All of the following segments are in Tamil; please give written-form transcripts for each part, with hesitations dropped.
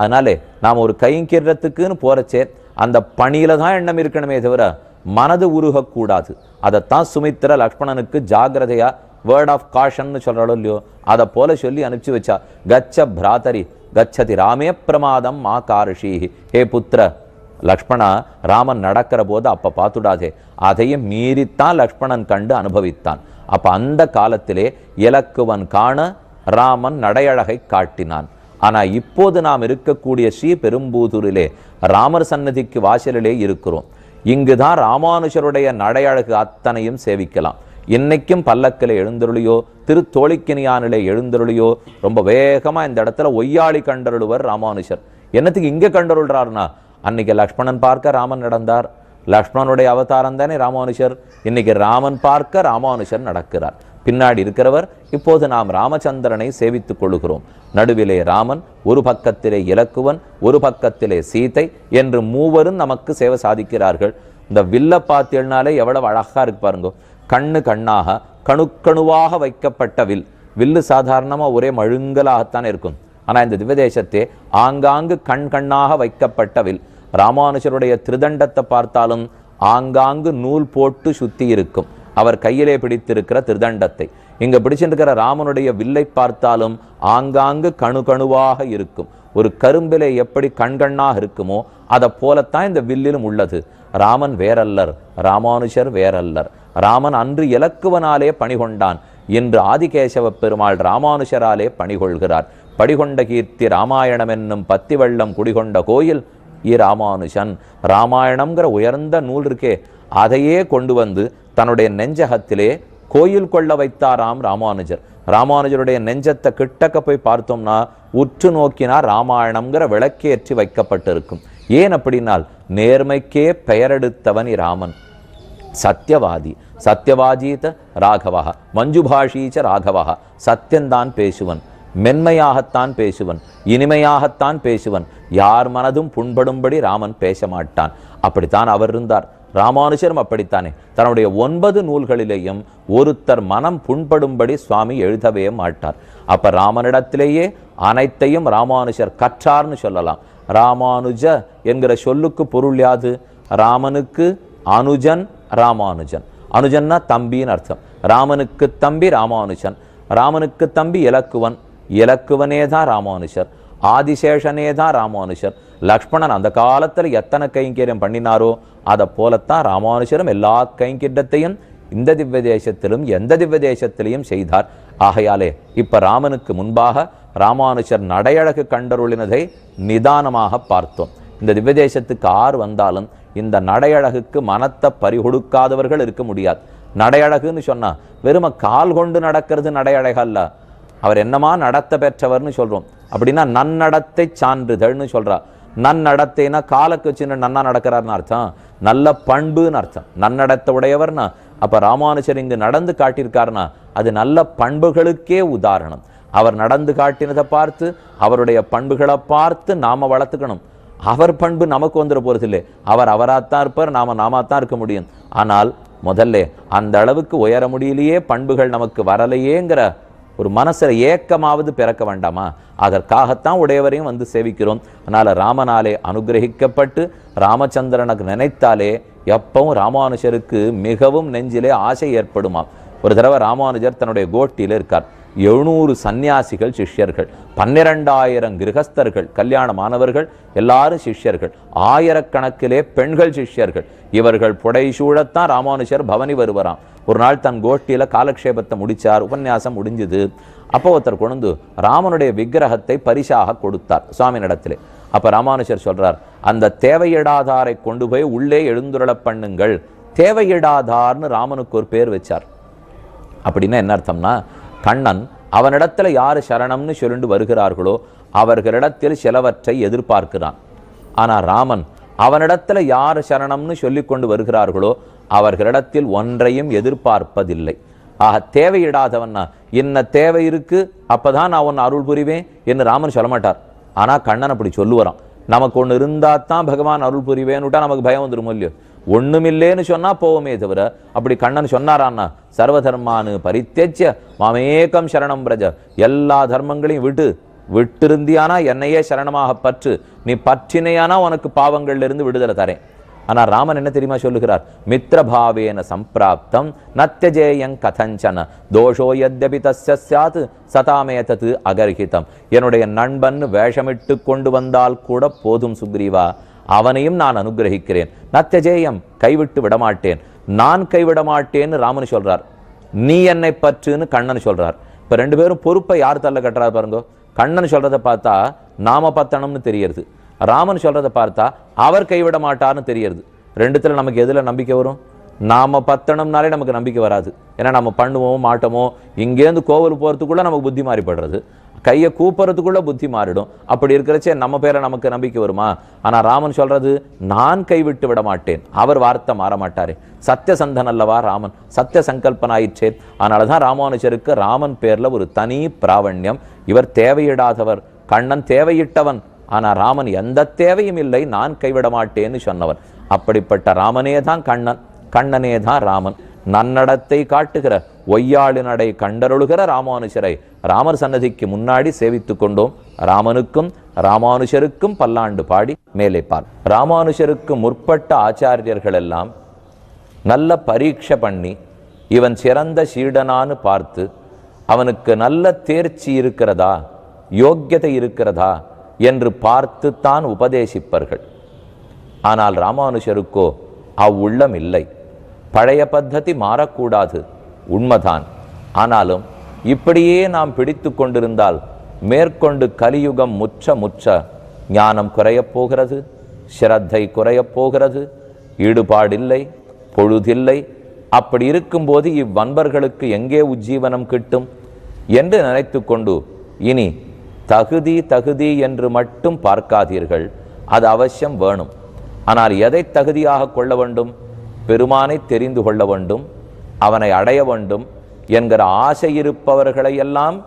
அதனாலே நாம் ஒரு கைங்கிறதுக்குன்னு போறச்சே அந்த பணியில தான் எண்ணம் இருக்கணுமே தவிர மனது உருகக்கூடாது. அதைத்தான் சுமித்திர லக்ஷ்மணனுக்கு ஜாகிரதையா வேர்ட் ஆஃப் காஷன் சொல்றாளோ இல்லையோ அதை போல சொல்லி அனுப்பிச்சு வச்சா. கச்ச பிராதரி கச்சதி ராமே பிரமாதம் மா காரிஷி. ஹே புத்திர லக்ஷ்மணா, ராமன் நடக்கிற போது அப்ப பார்த்துடாதே, அதையும் மீறித்தான் லக்ஷ்மணன் கண்டு அனுபவித்தான். அப்ப அந்த காலத்திலே இலக்குவன் காண ராமன் நடையழகை காட்டினான். ஆனா இப்போது நாம் இருக்கக்கூடிய ஸ்ரீ பெரும்பூதூரிலே ராமர் சன்னதிக்கு வாசலிலே இருக்கிறோம். இங்குதான் ராமானுஷருடைய நடையழகு அத்தனையும் சேவிக்கலாம். இன்னைக்கும் பல்லக்கிலே எழுந்தருளியோ திருத்தோழிக்கினியானிலே எழுந்தருளியோ ரொம்ப வேகமா இந்த இடத்துல ஒய்யாளி கண்டருளுவர் ராமானுஷர். என்னத்துக்கு இங்க கண்டருள்றாருன்னா, அன்னைக்கு லக்ஷ்மணன் பார்க்க ராமன் நடந்தார், லக்ஷ்மணனுடைய அவதாரம் தானே ராமானுஷர். இன்னைக்கு ராமன் பார்க்க ராமானுஷர் நடக்கிறார். பின்னாடி இருக்கிறவர் இப்போது நாம் ராமச்சந்திரனை சேவித்துக் கொள்கிறோம். நடுவிலே ராமன், ஒரு பக்கத்திலே இலக்குவன், ஒரு பக்கத்திலே சீதை என்று மூவரும் நமக்கு சேவை சாதிக்கிறார்கள். இந்த வில்ல பார்த்தேனாலே எவ்வளவு அழகா இருக்கு பாருங்க. கண்ணு கண்ணாக கணுக்கணுவாக வைக்கப்பட்ட வில். வில்லு சாதாரணமா ஒரே மழுங்கலாகத்தான் இருக்கும். ஆனா இந்த திவ்யதேசத்தே ஆங்காங்கு கண் கண்ணாக வைக்கப்பட்ட வில். ராமானுஷருடைய திருதண்டத்தை பார்த்தாலும் ஆங்காங்கு நூல் போட்டு சுத்தி இருக்கும். அவர் கையிலே பிடித்திருக்கிற திருதண்டத்தை இங்க பிடிச்சிருக்கிற ராமனுடைய வில்லை பார்த்தாலும் ஆங்காங்கு கணுகணுவாக இருக்கும். ஒரு கரும்பிலே எப்படி கண்கண்ணாக இருக்குமோ அதை போலத்தான் இந்த வில்லிலும் உள்ளது. ராமன் வேறல்லர், ராமானுஷர் வேறல்லர். ராமன் அன்று இலக்குவனாலே பணிகொண்டான், இன்று ஆதிகேசவ பெருமாள் ராமானுஷராலே பணிகொள்கிறார். படிகொண்ட கீர்த்தி ராமாயணம் என்னும் பத்தி வெள்ளம் குடிகொண்ட கோயில் ராமானுஷன். ராமாயணம்ங்கிற உயர்ந்த நூல் இருக்கே, அதையே கொண்டு வந்து தன்னுடைய நெஞ்சகத்திலே கோயில் கொள்ள வைத்தாராம் ராமானுஜர். ராமானுஜருடைய நெஞ்சத்தை கிட்டக்க போய் பார்த்தோம்னா உற்று நோக்கினா ராமாயணம்ங்கிற விளக்கேற்றி வைக்கப்பட்டிருக்கும். ஏன் அப்படின்னால், நேர்மைக்கே பெயரெடுத்தவன் ராமன். சத்தியவாதி, சத்தியவாஜீத ராகவா, மஞ்சுபாஷீச்ச ராகவா. சத்தியந்தான் பேசுவன், மென்மையாகத்தான் பேசுவன், இனிமையாகத்தான் பேசுவன். யார் மனதும் புண்படும்படி ராமன் பேச மாட்டான். அப்படித்தான் அவர் இருந்தார். ராமானுஷரும் அப்படித்தானே. தன்னுடைய 9 நூல்களிலேயும் ஒருத்தர் மனம் புண்படும்படி சுவாமி எழுதவே மாட்டார். அப்ப ராமனிடத்திலேயே அனைத்தையும் ராமானுஷர் கற்றார்னு சொல்லலாம். ராமானுஜ என்கிற சொல்லுக்கு பொருள் யாது? ராமனுக்கு அனுஜன் ராமானுஜன். அனுஜன்னா தம்பின்னு அர்த்தம். ராமனுக்கு தம்பி ராமானுஜன், ராமனுக்கு தம்பி இலக்குவன், இலக்குவனே தான் ராமானுஷர், ஆதிசேஷனே தான் ராமானுஷர். லக்ஷ்மணன் அந்த காலத்துல எத்தனை கைங்கரியம் பண்ணினாரோ அதை போலத்தான் ராமானுஷரும் எல்லா கைங்கரியத்தையும் இந்த திவ்ய தேசத்திலும் எந்த திவ்ய தேசத்திலையும் செய்தார். ஆகையாலே இப்ப ராமனுக்கு முன்பாக ராமானுஷர் நடையழகு கண்டருளினதை நிதானமாக பார்த்தோம். இந்த திவ்ய தேசத்துக்கு ஆறு வந்தாலும் இந்த நடையழகுக்கு மனத்தை பறிகொடுக்காதவர்கள் இருக்க முடியாது. நடையழகுன்னு சொன்னா வெறும கால் கொண்டு நடக்கிறது நடையழகு அல்ல. அவர் என்னமா நடத்த பெற்றவர்னு சொல்றோம். அப்படின்னா நன்னடத்தை சான்றிதழ்னு சொல்றா. நன்னடத்தைனா காலுக்கு சின்ன நன்னா நடக்கிறார்னு அர்த்தம், நல்ல பண்புன்னு அர்த்தம். நன்னடத்தை உடையவர்னா அப்ப ராமானுஜர் இங்கு நடந்து காட்டியிருக்காருன்னா அது நல்ல பண்புகளுக்கே உதாரணம். அவர் நடந்து காட்டினதை பார்த்து அவருடைய பண்புகளை பார்த்து நாம வளர்த்துக்கணும். அவர் பண்பு நமக்கு வந்துட போறது இல்லை. அவர் அவராத்தான் இருப்பார், நாமத்தான் இருக்க முடியும். ஆனால் முதல்ல அந்த அளவுக்கு உயர முடியலையே, பண்புகள் நமக்கு வரலையேங்கிற ஒரு மனசுல ஏக்கமாவது பிறக்க வேண்டாமா? அதற்காகத்தான் உடையவரையும் வந்து சேவிக்கிறோம். அதனால ராமனாலே அனுகிரகிக்கப்பட்டு ராமச்சந்திரனுக்கு நினைத்தாலே எப்பவும் ராமானுஜருக்கு மிகவும் நெஞ்சிலே ஆசை ஏற்படுமாம். ஒரு தடவை ராமானுஜர் தன்னுடைய கோஷ்டியில இருக்கார். 700 சன்னியாசிகள் சிஷ்யர்கள், 12,000 கிரகஸ்தர்கள் கல்யாணமானவர்கள், எல்லாரும் சிஷ்யர்கள், ஆயிரக்கணக்கிலே பெண்கள் சிஷ்யர்கள். இவர்கள் புடைசூழத்தான் ராமானுஜர் பவனி வருவராம். ஒரு நாள் தன் கோஷ்டியில காலக்ஷேபத்தை முடிச்சார், உபன்யாசம் முடிஞ்சது. அப்போ ஒருத்தர் கொண்டு ராமனுடைய விக்கிரகத்தை பரிசாக கொடுத்தார் சுவாமியிடத்திலே. அப்ப ராமானுஜர் சொல்றார், அந்த தேவையிடாதாரை கொண்டு போய் உள்ளே எழுந்துருள பண்ணுங்கள். தேவையிடாதார்னு ராமனுக்கு ஒரு பேர் வச்சார். அப்படின்னா என்ன அர்த்தம்னா, கண்ணன் அவனிடத்துல யாரு சரணம்னு சொல்லிட்டு வருகிறார்களோ அவர்களிடத்தில் சிலவற்றை எதிர்பார்க்கிறான். ஆனா ராமன் அவனிடத்துல யாரு சரணம்னு சொல்லி கொண்டு வருகிறார்களோ அவர்களிடத்தில் ஒன்றையும் எதிர்பார்ப்பதில்லை. ஆக தேவையிடாதவன்னா என்ன தேவை இருக்கு அப்பதான் நான் உன்னை அருள் புரிவேன் என்று ராமன் சொல்ல மாட்டார். ஆனா கண்ணன் அப்படி சொல்லுவாராம். நமக்கு ஒண்ணு இருந்தா தான் பகவான் அருள் புரிவேன்னுட்டா நமக்கு பயம் வந்துடும் இல்லையோ. ஒண்ணுமில்லேன்னு சொன்னா போவோமே தவிர, அப்படி கண்ணன் சொன்னாரான்னா சர்வதர்மானு பரித்தேஜ்ய மாமேகம் சரணம் பிரஜ, எல்லா தர்மங்களையும் விட்டு விட்டிருந்தியானா என்னையே சரணமாக பற்று, நீ பற்றினையானா உனக்கு பாவங்கள்ல இருந்து விடுதலை தரேன். ஆனா ராமன் என்ன தெரியுமா சொல்லுகிறார்? மித்ரபாவேன சம்பிராப்தம் நத்யஜேயங் கதஞ்சன தோஷோ யத்யபி தஸ்ய ஸ்யாத் சதாமேதது அகர்ஹிதம். என்னுடைய நண்பன் வேஷமிட்டு கொண்டு வந்தால் கூட போதும் சுக்ரீவா, அவனையும் நான் அனுகிரகிக்கிறேன். நத்யஜேயம், கைவிட்டு விடமாட்டேன், நான் கைவிட மாட்டேன்னு ராமன் சொல்றார். நீ என்னை பற்றுன்னு கண்ணன் சொல்றார். இப்ப ரெண்டு பேரும் பொறுப்பை யார் தள்ள கட்டுறாரு பாருங்க. கண்ணன் சொல்றதை பார்த்தா நாம பத்தனம்னு தெரியறது, ராமன் சொல்றதை பார்த்தா அவர் கைவிட மாட்டார்னு தெரியறது. ரெண்டுத்துல நமக்கு எதுல நம்பிக்கை வரும்? நாம பத்தனம்னாலே நமக்கு நம்பிக்கை வராது. ஏன்னா நம்ம பண்ணுவோமோ மாட்டோமோ, இங்கேருந்து கோவில் போறதுக்குள்ள நமக்கு புத்தி மாறிப்படுறது, கையை கூப்புறதுக்குள்ள புத்தி மாறிடும். அப்படி இருக்கிறச்சே நம்ம பேரை நமக்கு நம்பிக்கை வருமா? ஆனா ராமன் சொல்றது நான் கைவிட்டு விட மாட்டேன், அவர் வார்த்தை மாற மாட்டாரே. சத்தியசந்தன் அல்லவா ராமன், சத்திய சங்கல்பனாயிற்றே. அதனாலதான் ராமானுஜருக்கு ராமன் பேர்ல ஒரு தனி பிராவண்யம். இவர் தேவையிடாதவர், கண்ணன் தேவையிட்டவன். ஆனா ராமன் எந்த தேவையும் இல்லை, நான் கைவிட மாட்டேன்னு சொன்னவன். அப்படிப்பட்ட ராமனே தான் கண்ணன், கண்ணனே தான் ராமன். நன்னடத்தை காட்டுகிற ஒய்யாளி நடை கண்டருளுகிற ராமானுஜரை ராமர் சன்னதிக்கு முன்னாடி சேவித்துக் கொண்டோம். ராமனுக்கும் ராமானுஜருக்கும் பல்லாண்டு பாடி மேலே பார். ராமானுஜருக்கு முற்பட்ட ஆச்சாரியர்கள் எல்லாம் நல்ல பரீட்சை பண்ணி இவன் சிறந்த சீடனான்னு பார்த்து அவனுக்கு நல்ல தேர்ச்சி இருக்கிறதா, யோக்கியதை இருக்கிறதா என்று பார்த்துத்தான் உபதேசிப்பர்கள். ஆனால் ராமானுஜருக்கோ அவ்வுள்ளம் இல்லை. பழைய பத்ததி மாறக்கூடாது, உண்மைதான். ஆனாலும் இப்படியே நாம் பிடித்து கொண்டிருந்தால் மேற்கொண்டு கலியுகம் முற்ற ஞானம் குறையப் போகிறது, ஸ்ரத்தை குறையப் போகிறது, ஈடுபாடில்லை, பொழுதில்லை. அப்படி இருக்கும்போது இவ்வன்பர்களுக்கு எங்கே உஜ்ஜீவனம் கிட்டும் என்று நினைத்து கொண்டு இனி தகுதி என்று மட்டும் பார்க்காதீர்கள். அது அவசியம் வேணும். ஆனால் எதை தகுதியாக கொள்ள வேண்டும்? பெருமானை தெரிந்து கொள்ள வேண்டும், அவனை அடைய வேண்டும் என்கிற ஆசை இருப்பவர்களை எல்லாம்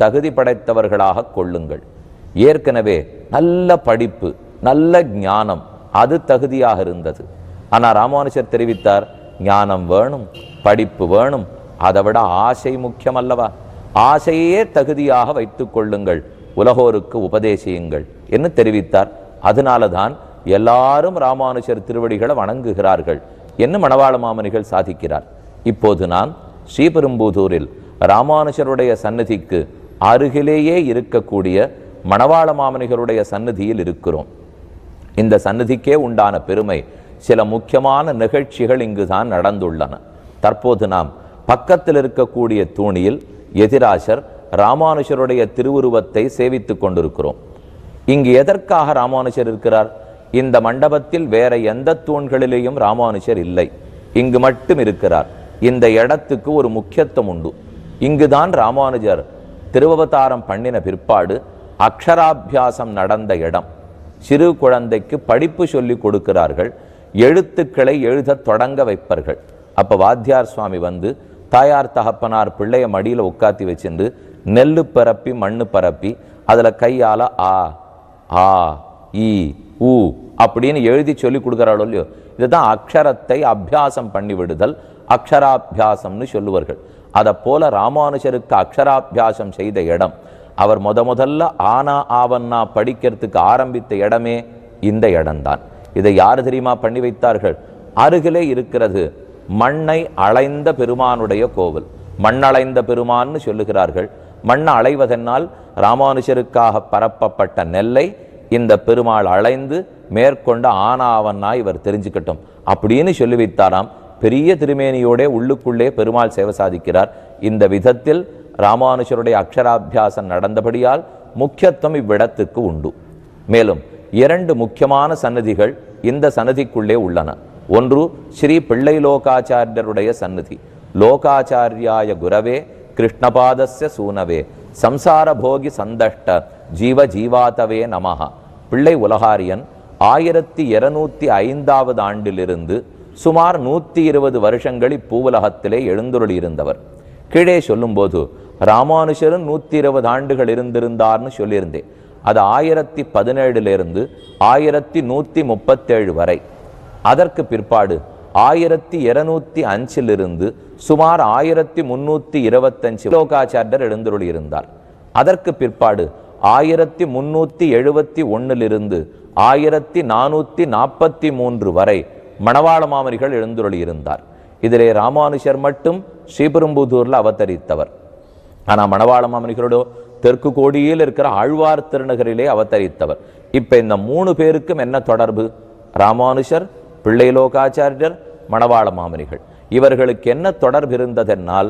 தகுதி படைத்தவர்களாக கொள்ளுங்கள். ஏற்கனவே நல்ல படிப்பு, நல்ல ஞானம், அது தகுதியாக இருந்தது. ஆனால் ராமானுஜர் தெரிவித்தார், ஞானம் வேணும், படிப்பு வேணும், அதை விட ஆசை முக்கியம் அல்லவா? ஆசையே தகுதியாக வைத்துக் கொள்ளுங்கள், உலகோருக்கு உபதேசியுங்கள் என்று தெரிவித்தார். அதனாலதான் எல்லாரும் ராமானுஜர் திருவடிகளை வணங்குகிறார்கள் என்று மணவாள மாமனிகள் சாதிக்கிறார். இப்போது நாம் ஸ்ரீபெரும்புதூரில் ராமானுஜருடைய சன்னதிக்கு அருகிலேயே இருக்கக்கூடிய மணவாள மாமனிகளுடைய சன்னதியில் இருக்கிறோம். இந்த சன்னதிக்கே உண்டான பெருமை, சில முக்கியமான நிகழ்ச்சிகள் இங்குதான் நடந்துள்ளன. தற்போது நாம் பக்கத்தில் இருக்கக்கூடிய தூணியில் எதிராசர் ராமானுஜருடைய திருவுருவத்தை சேவித்துக் கொண்டிருக்கிறோம். இங்கு எதற்காக ராமானுஜர் இருக்கிறார்? இந்த மண்டபத்தில் வேற எந்த தூண்களிலேயும் ராமானுஜர் இல்லை, இங்கு மட்டும் இருக்கிறார். இந்த இடத்துக்கு ஒரு முக்கியத்துவம் உண்டு. இங்குதான் ராமானுஜர் திருவவதாரம் பண்ணின பிற்பாடு அக்ஷராபியாசம் நடந்த இடம். சிறு குழந்தைக்கு படிப்பு சொல்லி கொடுக்கிறார்கள், எழுத்துக்களை எழுத தொடங்க வைப்பார்கள். அப்ப வாத்தியார் சுவாமி வந்து தாயார் தகப்பனார் பிள்ளைய மடியில உட்காத்தி வச்சுட்டு நெல்லு பரப்பி மண்ணு பரப்பி அதுல கையால ஆ ஆ ஈ ஊ அப்படின்னு எழுதி சொல்லி கொடுக்கிறாளோ இல்லையோ, இதுதான் அக்ஷரத்தை அபியாசம் பண்ணி விடுதல், அக்ஷராபியாசம்னு சொல்லுவார்கள். அதை போல ராமானுஜருக்கு அக்ஷராபியாசம் செய்த இடம், அவர் முதல்ல ஆனா ஆவன்னா படிக்கிறதுக்கு ஆரம்பித்த இடமே இந்த இடம்தான். இதை யார் தெரியுமா பண்ணி வைத்தார்கள்? அருகிலே இருக்கிறது மண்ணை அளைந்த பெருமானுடைய கோவில். மண்ணளைந்த பெருமான்னு சொல்லுகிறார்கள். மண்ணை அளைவதனால் ராமானுஜருக்காக பரப்பப்பட்ட நெல்லை இந்த பெருமாள் அளைந்து மேற்கொண்ட ஆனாவன்னா இவர் தெரிஞ்சுக்கட்டும் அப்படின்னு சொல்லி வைத்தாராம். பெரிய திருமேனியோட உள்ளுக்குள்ளே பெருமாள் சேவை சாதிக்கிறார். இந்த விதத்தில் ராமானுஜருடைய அக்ஷராபியாசம் நடந்தபடியால் முக்கியத்துவம் இவ்விடத்துக்கு உண்டு. மேலும் 2 முக்கியமான சன்னதிகள் இந்த சன்னதிக்குள்ளே உள்ளன. ஒன்று ஸ்ரீ பிள்ளை லோகாச்சாரியருடைய சன்னதி. லோகாச்சாரியாய குரவே கிருஷ்ணபாதஸ்ய சூனவே சம்சார போகி சந்தஷ்ட ஜீவ ஜீவாதவே நமஹா. பிள்ளை உலகாரியன் 1205 ஆண்டிலிருந்து சுமார் 120 வருஷங்கள் இப்பூவுலகத்திலே எழுந்துருளியிருந்தவர். கீழே சொல்லும்போது ராமானுஜரும் 120 ஆண்டுகள் இருந்திருந்தார்னு சொல்லியிருந்தேன். அது 1017 1137 வரை. அதற்கு பிற்பாடு 1205 சுமார் 1325 லோகாச்சாரியர் எழுந்துருளியிருந்தார். அதற்கு பிற்பாடு 1371 1443 வரை மணவாள மாமனிகள் எழுந்துருளி இருந்தார். இதிலே ராமானுஷர் மட்டும் ஸ்ரீபெரும்புதூர்ல அவதரித்தவர். ஆனா மணவாள மாமனிகளோட தெற்கு கோடியில் இருக்கிற ஆழ்வார் திருநகரிலே அவதரித்தவர். இப்ப இந்த 3 பேருக்கும் என்ன தொடர்பு? ராமானுஷர், பிள்ளை லோகாச்சாரியர், மணவாள மாமனிகள். இவர்களுக்கு என்ன தொடர்பு இருந்ததென்னால்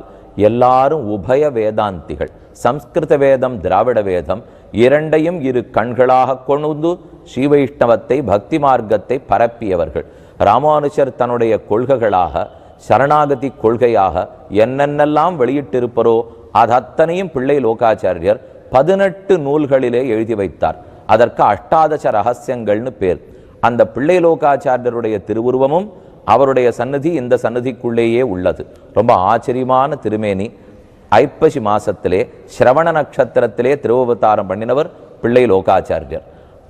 எல்லாரும் உபய வேதாந்திகள். சம்ஸ்கிருத வேதம், திராவிட வேதம் இரண்டையும் இரு கண்களாக கொண்டு ஸ்ரீ வைஷ்ணவத்தை, பக்தி மார்க்கத்தை பரப்பியவர்கள். ராமானுஷர் தன்னுடைய கொள்கைகளாக, சரணாகதி கொள்கையாக என்னென்னெல்லாம் வெளியிட்டிருப்பரோ அது அத்தனையும் பிள்ளை லோகாச்சாரியர் 18 நூல்களிலே எழுதி வைத்தார். அதற்கு அஷ்டாதச ரகசியங்கள்னு பேர். அந்த பிள்ளை லோகாச்சாரியருடைய திருவுருவமும் அவருடைய சன்னதி இந்த சன்னதிக்குள்ளேயே உள்ளது. ரொம்ப ஆச்சரியமான திருமேனி. ஐப்பசி மாசத்திலே சிரவண நட்சத்திரத்திலே திருவவதாரம் பண்ணினவர் பிள்ளை லோகாச்சாரியர்.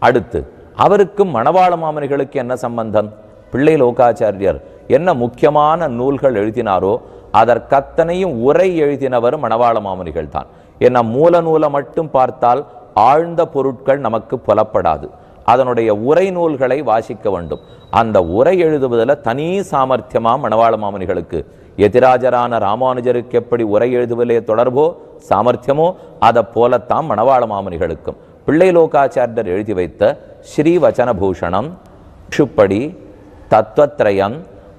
அடுத்து அவருக்கும் மணவாள மாமனிகளுக்கு என்ன சம்பந்தம்? பிள்ளை லோகாச்சாரியர் என்ன முக்கியமான நூல்கள் எழுதினாரோ அதற்கத்தனையும் உரை எழுதினவர் மணவாள மாமனிகள் தான். என்ன மூல நூலை மட்டும் பார்த்தால் ஆழ்ந்த பொருட்கள் நமக்கு புலப்படாது. அதனுடைய உரை நூல்களை வாசிக்க வேண்டும். அந்த உரை எழுதுவதில் தனி சாமர்த்தியமா மணவாள மாமனிகளுக்கு. எதிராஜரான ராமானுஜருக்கு எப்படி உரை எழுதுவதிலே தொடர்போ சாமர்த்தியமோ அதை போலத்தான் மணவாள மாமனிகளுக்கும். பிள்ளை லோகாச்சாரியர் எழுதி வைத்த ஸ்ரீ வச்சனபூஷணம், ஷுப்படி, தத்துவத்ரயம்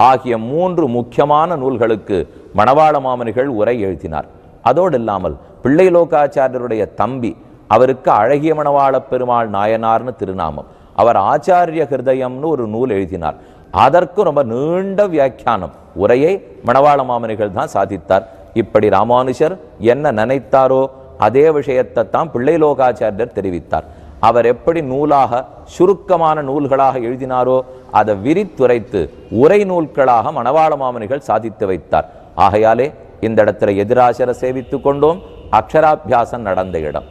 ஆகிய 3 முக்கியமான நூல்களுக்கு மணவாள மாமனிகள் உரை எழுதினார். அதோடு இல்லாமல் பிள்ளை லோகாச்சாரியருடைய தம்பி, அவருக்கு அழகிய மணவாள பெருமாள் நாயனார்னு திருநாமம். அவர் ஆச்சாரிய ஹிருதயம்னு ஒரு நூல் எழுதினார். அதற்கும் ரொம்ப நீண்ட வியாக்கியானம், உரையை மணவாள மாமனிகள் தான் சாதித்தார். இப்படி ராமானுஷர் என்ன நினைத்தாரோ அதே விஷயத்தை தான் பிள்ளை லோகாச்சாரியர் தெரிவித்தார். அவர் எப்படி நூலாக சுருக்கமான நூல்களாக எழுதினாரோ அதை விரித்துரைத்து உரை நூல்களாக மணவாள மாமனிகள் சாதித்து வைத்தார். ஆகையாலே இந்த இடத்துல எதிராசரை சேவித்து கொண்டோம், அக்ஷராபியாசம் நடந்த இடம்.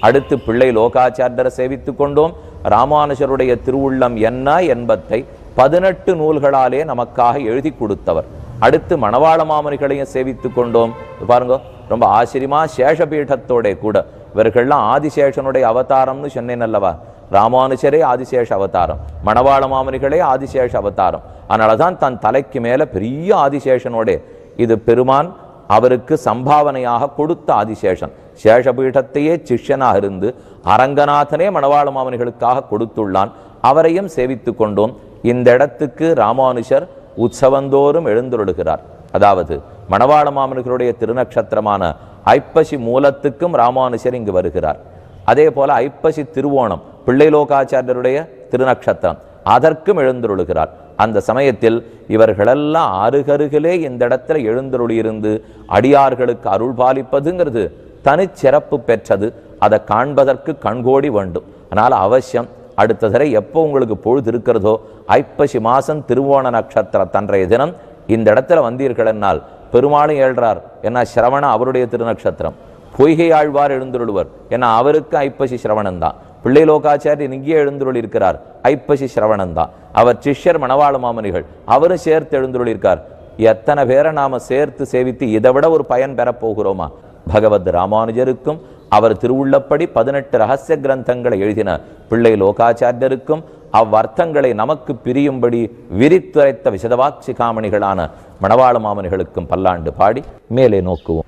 அடுத்து பிள்ளை லோகாச்சாரியரை சேவித்து கொண்டோம். ராமானுஷருடைய திருவுள்ளம் என்ன என்பதை 18 நூல்களாலே நமக்காக எழுதி கொடுத்தவர். அடுத்து மணவாள மாமனிகளையும் சேவித்து கொண்டோம். பாருங்க, ரொம்ப ஆச்சரியமா சேஷபீடத்தோட கூட இவர்கள்லாம் ஆதிசேஷனுடைய அவதாரம்னு சொன்னேன் அல்லவா. ராமானுஷரே ஆதிசேஷ அவதாரம், மணவாள மாமனிகளே ஆதிசேஷ அவதாரம். அதனாலதான் தன் தலைக்கு மேல பெரிய ஆதிசேஷனோட, இது பெருமான் அவருக்கு சம்பாவனையாக கொடுத்த ஆதிசேஷன். சேஷபீடத்தையே சிஷ்யனாக இருந்து அரங்கநாதனே மணவாள மாமனிகளுக்காக கொடுத்துள்ளான். அவரையும் சேவித்து கொண்டோம். இந்த இடத்துக்கு ராமானுஷர் உற்சவந்தோறும் எழுந்துருடுகிறார். அதாவது மணவாள மாமனிகளுடைய திருநக்ஷத்திரமான ஐப்பசி மூலத்துக்கும் ராமானுஷர் இங்கு வருகிறார். அதே போல ஐப்பசி திருவோணம் பிள்ளை லோகாச்சாரியருடைய திருநக்ஷத்திரம், அதற்கும் எழுந்துருளுகிறார். அந்த சமயத்தில் இவர்களெல்லாம் அருகருகிலே இந்த இடத்துல எழுந்தருளியிருந்து அடியார்களுக்கு அருள் பாலிப்பதுங்கிறது தனிச்சிறப்பு பெற்றது. அதை காண்பதற்கு கண்கோடி வேண்டும். அதனால் அவசியம் அடுத்த தடவை எப்போ உங்களுக்கு பொழுது இருக்கிறதோ ஐப்பசி மாசம் திருவோண நட்சத்திர தன்றைய தினம் இந்த இடத்துல வந்தீர்கள் என்னால் பெருமாளும் ஏழ்றார். ஏன்னா சிரவணம் அவருடைய திருநக்ஷத்திரம். பொய்கை ஆழ்வார் எழுந்துருள்வர், ஏன்னா அவருக்கு ஐப்பசி சிரவணம் தான். பிள்ளை லோகாச்சாரியர் இங்கே எழுந்துருள் இருக்கிறார், ஐப்பசி சிரவணம் தான். அவர் சிஷ்யர் மணவாள மாமனிகள், அவரும் சேர்த்து எழுந்துருள் இருக்கார். எத்தனை பேரை நாம சேர்த்து சேவித்து இதை விட ஒரு பயன் பெறப்போகிறோமா? பகவத் ராமானுஜருக்கும் அவர் திருவுள்ளப்படி 18 ரகசிய கிரந்தங்களை எழுதின பிள்ளை லோகாச்சாரியருக்கும் அவ்வர்த்தங்களை நமக்கு பிரியும்படி விரித்துரைத்த விசதவாக் சிகாமணிகளான மணவாள மாமனிகளுக்கும் பல்லாண்டு பாடி மேலே நோக்குவோம்.